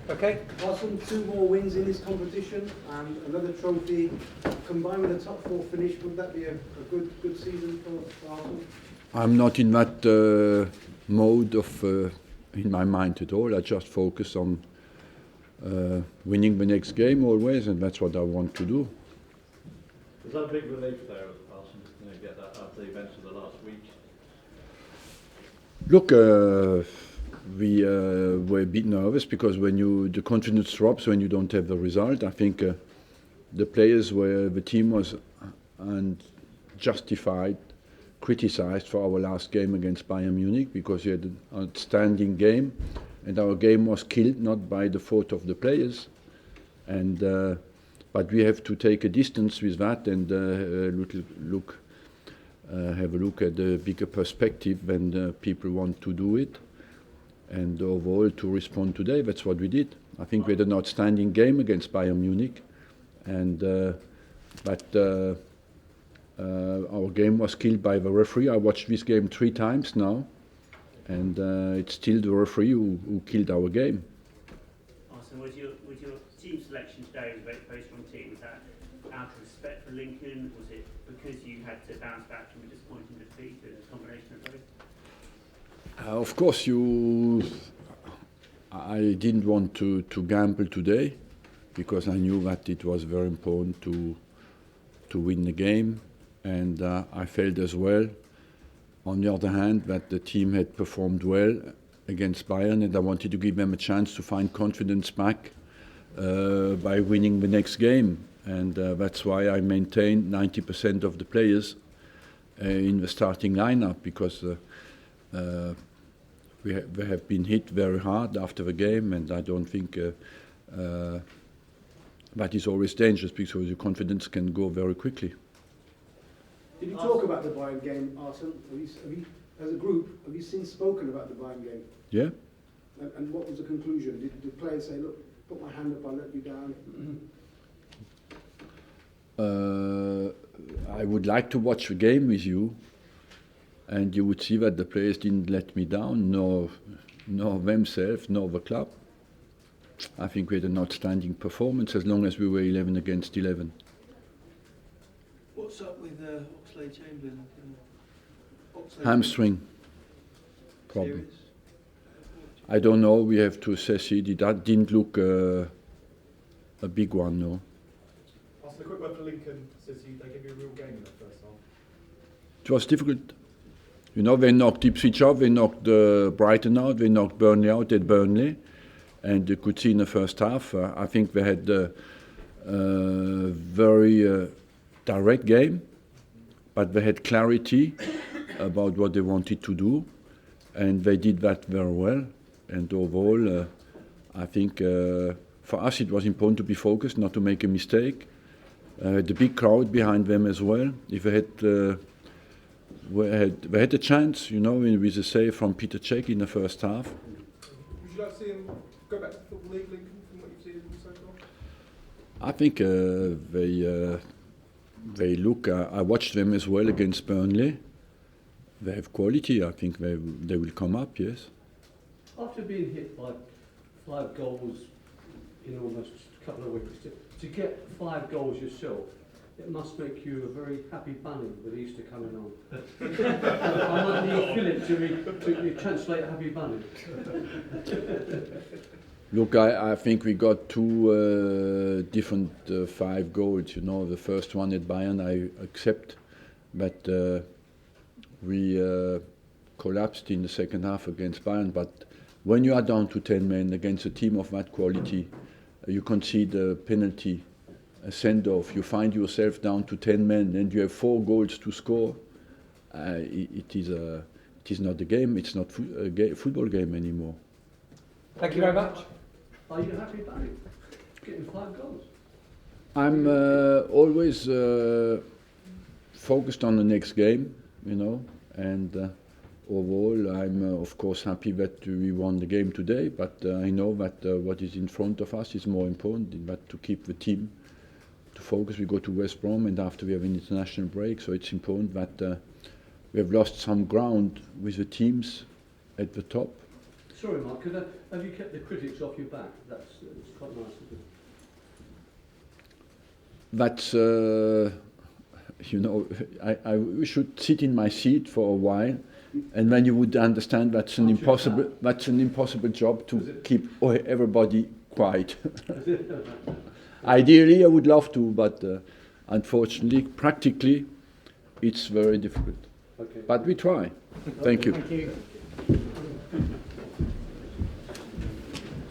Okay. Arsene, 2 more wins in this competition and another trophy. Combined with a top 4 finish, would that be a good season for Arsene? I'm not in that mode of in my mind at all. I just focus on winning the next game always, and that's what I want to do. Was that a big relief there, Arsene, to get that after the events of the last week? Look, we were a bit nervous because when the confidence drops when you don't have the result. I think the players the team was unjustified, criticised for our last game against Bayern Munich because we had an outstanding game, and our game was killed not by the fault of the players, and but we have to take a distance with that and have a look at the bigger perspective when people want to do it. And overall, to respond today, that's what we did. I think we had an outstanding game against Bayern Munich, and but our game was killed by the referee. I watched this game 3 times now, and it's still the referee who killed our game. Arsene, was your team selection today was a very strong team? Was that out of respect for Lincoln? Was it because you had to bounce back from a disappointing defeat, a combination of both? Of course, I didn't want to gamble today because I knew that it was very important to win the game, and I felt as well, on the other hand, that the team had performed well against Bayern, and I wanted to give them a chance to find confidence back by winning the next game, and that's why I maintained 90% of the players in the starting lineup because they have been hit very hard after the game, and I don't think that is always dangerous because your confidence can go very quickly. Did you talk about the Bayern game, Arsene? Have you, as a group, have you since spoken about the Bayern game? Yeah. And what was the conclusion? Did the players say, look, put my hand up, I let you down? I would like to watch the game with you, and you would see that the players didn't let me down, nor themselves, nor the club. I think we had an outstanding performance as long as we were 11 against 11. What's up with Oxlade-Chamberlain? Hamstring problem. Serious? I don't know, we have to assess it. It didn't look a big one, no. Ask a quick word for Lincoln. Says they gave you a real game in that first half. It was difficult. You know, they knocked Ipswich out, they knocked Brighton out, they knocked Burnley out at Burnley. And you could see in the first half, I think they had a very direct game, but they had clarity about what they wanted to do, and they did that very well. And overall, I think for us it was important to be focused, not to make a mistake. The big crowd behind them as well. If they had a chance, you know, with a save from Peter Cech in the first half. Would you like to see him go back to the Football League, Lincoln, from what you've seen so far? I think they look. I watched them as well against Burnley. They have quality. I think they will come up. Yes. After being hit by 5 goals in almost a couple of weeks, to get 5 goals yourself, it must make you a very happy bunny with Easter coming on. I might need Philip to translate happy bunny. Look, I think we got 2 different 5 goals. You know, the first one at Bayern I accept, but we collapsed in the second half against Bayern. But when you are down to 10 men against a team of that quality, you concede a penalty, a send-off, you find yourself down to 10 men and you have 4 goals to score. It is not a game, it's not a football game anymore. Thank you very much. Are you happy about it? Getting 5 goals? I'm always focused on the next game, you know, and overall I'm of course happy that we won the game today, but I know that what is in front of us is more important, but to keep the team to focus. We go to West Brom and after we have an international break, so it's important that we have lost some ground with the teams at the top, Sorry, Mark, have you kept the critics off your back? It's quite nice of you. That's, you know, I should sit in my seat for a while, and then you would understand that's an impossible job to keep everybody quiet. Ideally, I would love to, but unfortunately, practically, it's very difficult. Okay. But we try. Thank you. Thank you.